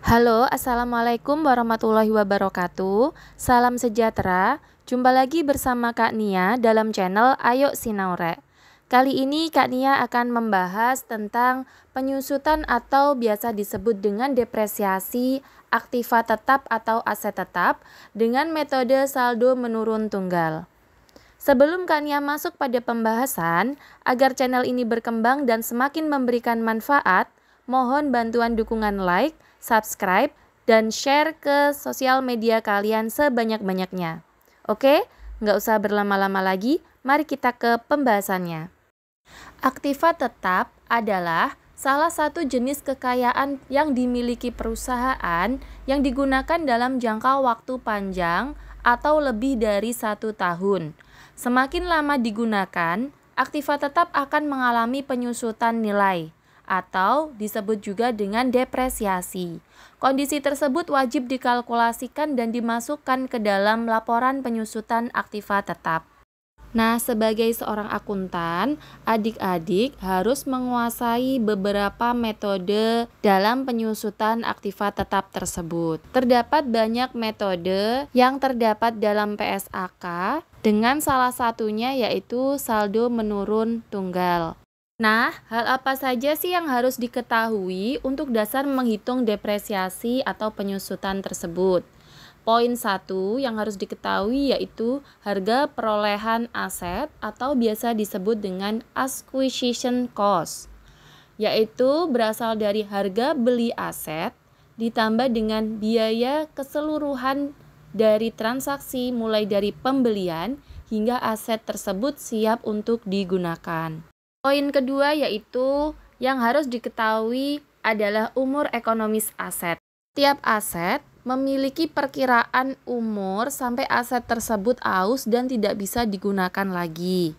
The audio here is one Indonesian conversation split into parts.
Halo, Assalamualaikum warahmatullahi wabarakatuh. Salam sejahtera. Jumpa lagi bersama Kak Nia dalam channel Ayo Sinaure. Kali ini Kak Nia akan membahas tentang penyusutan atau biasa disebut dengan depresiasi aktiva tetap atau aset tetap dengan metode saldo menurun tunggal. Sebelum Kak Nia masuk pada pembahasan, agar channel ini berkembang dan semakin memberikan manfaat, mohon bantuan dukungan like, subscribe, dan share ke sosial media kalian sebanyak-banyaknya. Oke, nggak usah berlama-lama lagi, mari kita ke pembahasannya. Aktiva tetap adalah salah satu jenis kekayaan yang dimiliki perusahaan yang digunakan dalam jangka waktu panjang atau lebih dari 1 tahun. Semakin lama digunakan, aktiva tetap akan mengalami penyusutan nilai atau disebut juga dengan depresiasi. Kondisi tersebut wajib dikalkulasikan dan dimasukkan ke dalam laporan penyusutan aktiva tetap. Nah, sebagai seorang akuntan, adik-adik harus menguasai beberapa metode dalam penyusutan aktiva tetap tersebut. Terdapat banyak metode yang terdapat dalam PSAK, dengan salah satunya yaitu saldo menurun tunggal. Nah, hal apa saja sih yang harus diketahui untuk dasar menghitung depresiasi atau penyusutan tersebut? Poin 1 yang harus diketahui yaitu harga perolehan aset atau biasa disebut dengan acquisition cost, yaitu berasal dari harga beli aset ditambah dengan biaya keseluruhan dari transaksi mulai dari pembelian hingga aset tersebut siap untuk digunakan. Poin kedua yaitu yang harus diketahui adalah umur ekonomis aset. Tiap aset memiliki perkiraan umur sampai aset tersebut aus dan tidak bisa digunakan lagi.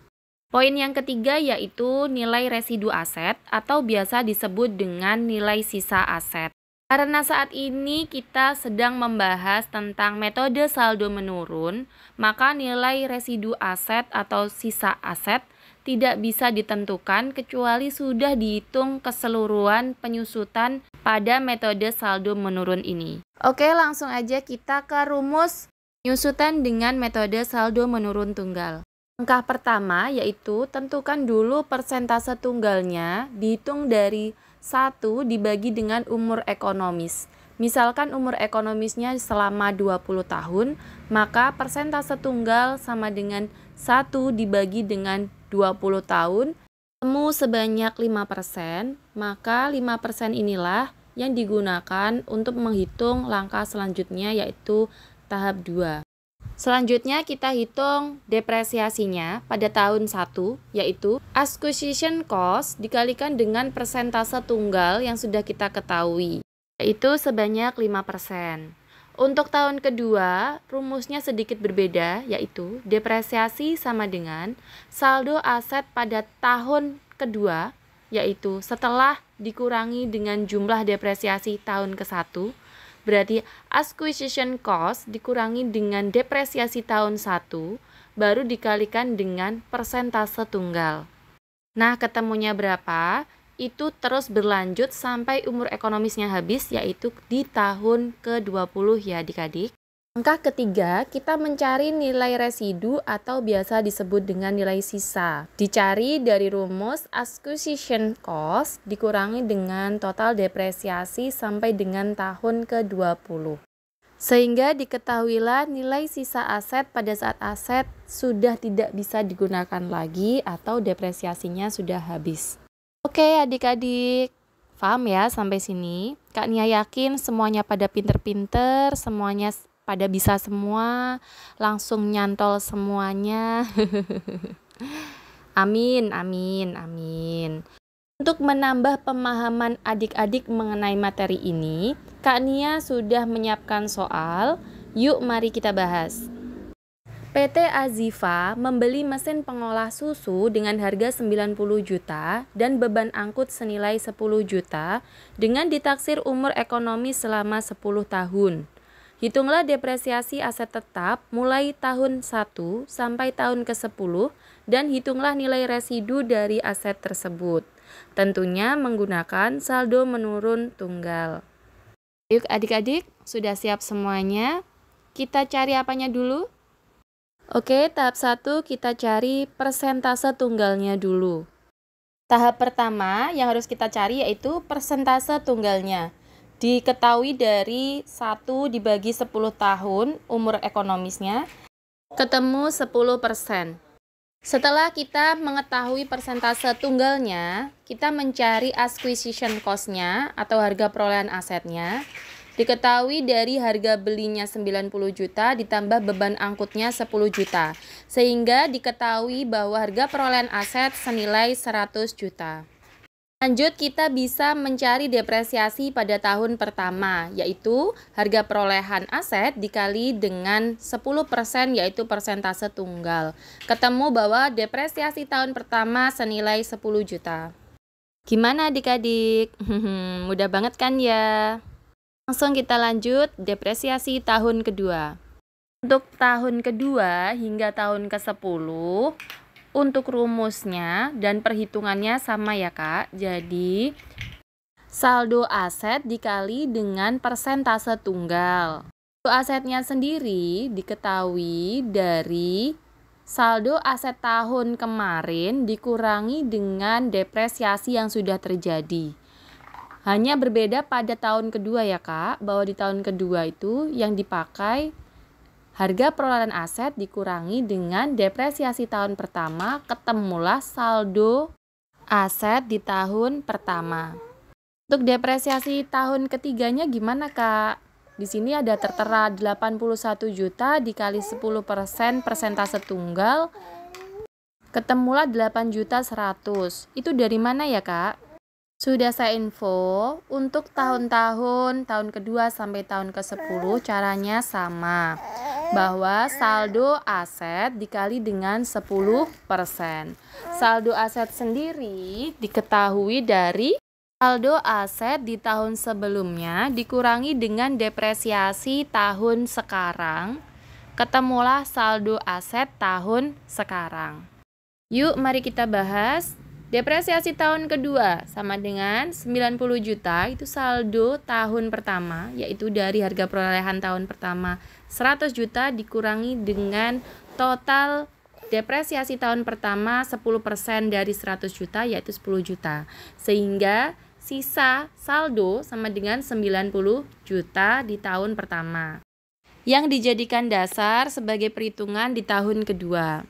Poin yang ketiga yaitu nilai residu aset atau biasa disebut dengan nilai sisa aset. Karena saat ini kita sedang membahas tentang metode saldo menurun, maka nilai residu aset atau sisa aset tidak bisa ditentukan kecuali sudah dihitung keseluruhan penyusutan pada metode saldo menurun ini. Oke, langsung aja kita ke rumus penyusutan dengan metode saldo menurun tunggal. Langkah pertama yaitu tentukan dulu persentase tunggalnya dihitung dari 1 dibagi dengan umur ekonomis. Misalkan umur ekonomisnya selama 20 tahun, maka persentase tunggal sama dengan 1 dibagi dengan 20 tahun, temu sebanyak 5%, maka 5% inilah yang digunakan untuk menghitung langkah selanjutnya yaitu tahap 2. Selanjutnya kita hitung depresiasinya pada tahun 1 yaitu acquisition cost dikalikan dengan persentase tunggal yang sudah kita ketahui yaitu sebanyak 5%. Untuk tahun kedua, rumusnya sedikit berbeda, yaitu depresiasi sama dengan saldo aset pada tahun kedua, yaitu setelah dikurangi dengan jumlah depresiasi tahun ke-1, berarti acquisition cost dikurangi dengan depresiasi tahun 1, baru dikalikan dengan persentase tunggal. Nah, ketemunya berapa? Itu terus berlanjut sampai umur ekonomisnya habis, yaitu di tahun ke-20 ya adik-adik. Langkah ketiga, kita mencari nilai residu atau biasa disebut dengan nilai sisa. Dicari dari rumus acquisition cost dikurangi dengan total depresiasi sampai dengan tahun ke-20. Sehingga diketahuilah nilai sisa aset pada saat aset sudah tidak bisa digunakan lagi atau depresiasinya sudah habis. Oke adik-adik, paham ya sampai sini? Kak Nia yakin semuanya pada pinter-pinter, semuanya pada bisa semua, langsung nyantol semuanya. Amin, amin, amin. Untuk menambah pemahaman adik-adik mengenai materi ini, Kak Nia sudah menyiapkan soal, yuk mari kita bahas. PT Azifa membeli mesin pengolah susu dengan harga 90 juta dan beban angkut senilai 10 juta dengan ditaksir umur ekonomi selama 10 tahun. Hitunglah depresiasi aset tetap mulai tahun 1 sampai tahun ke-10 dan hitunglah nilai residu dari aset tersebut. Tentunya menggunakan saldo menurun tunggal. Yuk adik-adik, sudah siap semuanya? Kita cari apanya dulu? Oke, tahap 1 kita cari persentase tunggalnya dulu. Tahap pertama yang harus kita cari yaitu persentase tunggalnya. Diketahui dari 1 dibagi 10 tahun umur ekonomisnya, ketemu 10%. Setelah kita mengetahui persentase tunggalnya, kita mencari acquisition cost-nya atau harga perolehan asetnya. Diketahui dari harga belinya 90 juta ditambah beban angkutnya 10 juta. Sehingga diketahui bahwa harga perolehan aset senilai 100 juta. Lanjut, kita bisa mencari depresiasi pada tahun pertama, yaitu harga perolehan aset dikali dengan 10% yaitu persentase tunggal. Ketemu bahwa depresiasi tahun pertama senilai 10 juta. Gimana adik-adik? Mudah banget kan ya? Langsung kita lanjut depresiasi tahun kedua. Untuk tahun kedua hingga tahun ke-10, untuk rumusnya dan perhitungannya sama ya Kak. Jadi saldo aset dikali dengan persentase tunggal. Saldo asetnya sendiri diketahui dari saldo aset tahun kemarin dikurangi dengan depresiasi yang sudah terjadi. Hanya berbeda pada tahun kedua ya Kak, bahwa di tahun kedua itu yang dipakai harga perolehan aset dikurangi dengan depresiasi tahun pertama, ketemulah saldo aset di tahun pertama. Untuk depresiasi tahun ketiganya gimana Kak? Di sini ada tertera 81 juta dikali 10% persentase tunggal, ketemulah 8 juta 100. Itu dari mana ya Kak? Sudah saya info, untuk tahun kedua sampai tahun ke-10 caranya sama. Bahwa saldo aset dikali dengan 10%. Saldo aset sendiri diketahui dari saldo aset di tahun sebelumnya dikurangi dengan depresiasi tahun sekarang. Ketemulah saldo aset tahun sekarang. Yuk mari kita bahas. Depresiasi tahun kedua sama dengan 90 juta itu saldo tahun pertama, yaitu dari harga perolehan tahun pertama 100 juta dikurangi dengan total depresiasi tahun pertama 10% dari 100 juta yaitu 10 juta. Sehingga sisa saldo sama dengan 90 juta di tahun pertama yang dijadikan dasar sebagai perhitungan di tahun kedua.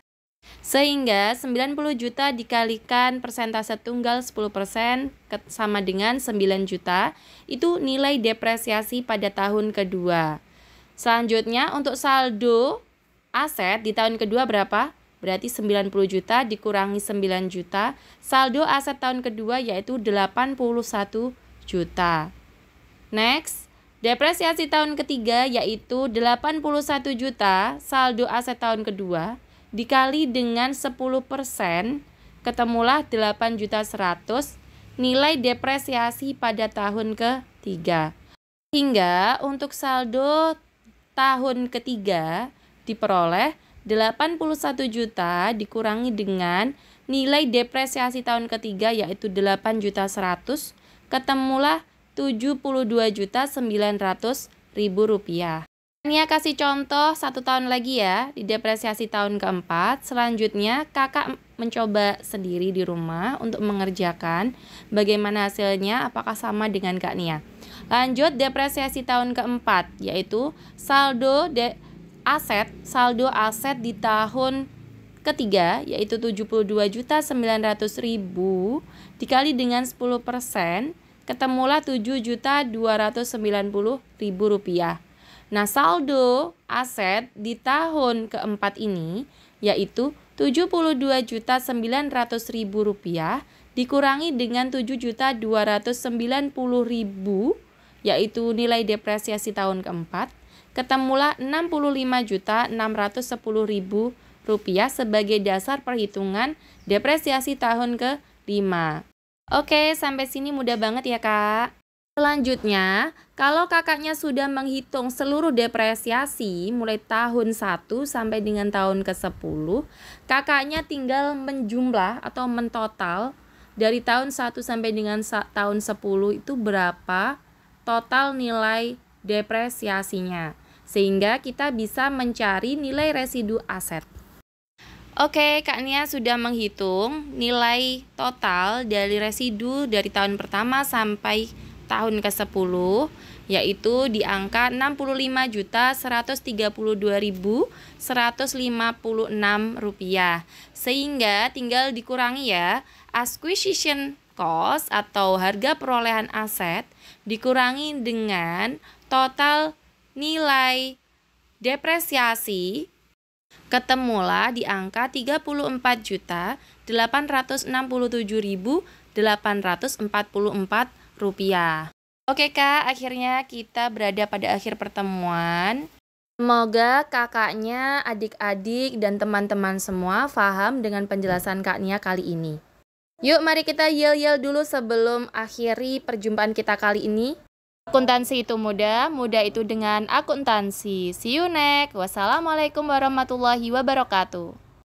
Sehingga 90 juta dikalikan persentase tunggal 10% sama dengan 9 juta, itu nilai depresiasi pada tahun kedua. Selanjutnya untuk saldo aset di tahun kedua berapa? Berarti 90 juta dikurangi 9 juta, saldo aset tahun kedua yaitu 81 juta. Next, depresiasi tahun ketiga yaitu 81 juta, saldo aset tahun kedua dikali dengan 10%, ketemulah 8 juta 100, nilai depresiasi pada tahun ketiga. Hingga untuk saldo tahun ketiga diperoleh 81 juta dikurangi dengan nilai depresiasi tahun ketiga yaitu 8 juta 100, ketemulah 72 juta 900 ribu rupiah. Nia kasih contoh 1 tahun lagi ya, di depresiasi tahun keempat. Selanjutnya kakak mencoba sendiri di rumah untuk mengerjakan bagaimana hasilnya, apakah sama dengan Kak Nia. Lanjut depresiasi tahun keempat, yaitu saldo aset di tahun ketiga, yaitu 72 juta 900 ribu dikali dengan 10%, ketemulah 7 juta 290 ribu rupiah. Nah, saldo aset di tahun keempat ini yaitu 72 juta 900 ribu rupiah dikurangi dengan 7 juta 290 ribu yaitu nilai depresiasi tahun keempat, ketemulah 65 juta 610 ribu rupiah sebagai dasar perhitungan depresiasi tahun ke-5. Oke, sampai sini mudah banget ya Kak. Selanjutnya, kalau kakaknya sudah menghitung seluruh depresiasi mulai tahun 1 sampai dengan tahun ke-10, kakaknya tinggal menjumlah atau mentotal dari tahun 1 sampai dengan tahun 10 itu berapa total nilai depresiasinya, sehingga kita bisa mencari nilai residu aset. Oke, Kak Nia sudah menghitung nilai total dari residu dari tahun pertama sampai tahun ke-10, yaitu di angka Rp63.132.156. Sehingga tinggal dikurangi ya, acquisition cost atau harga perolehan aset dikurangi dengan total nilai depresiasi, ketemulah di angka Rp34.867.844. Oke Kak, akhirnya kita berada pada akhir pertemuan. Semoga kakaknya, adik-adik, dan teman-teman semua paham dengan penjelasan Kak Nia kali ini. Yuk mari kita yel-yel dulu sebelum akhiri perjumpaan kita kali ini. Akuntansi itu mudah, mudah itu dengan akuntansi. See you next. Wassalamualaikum warahmatullahi wabarakatuh.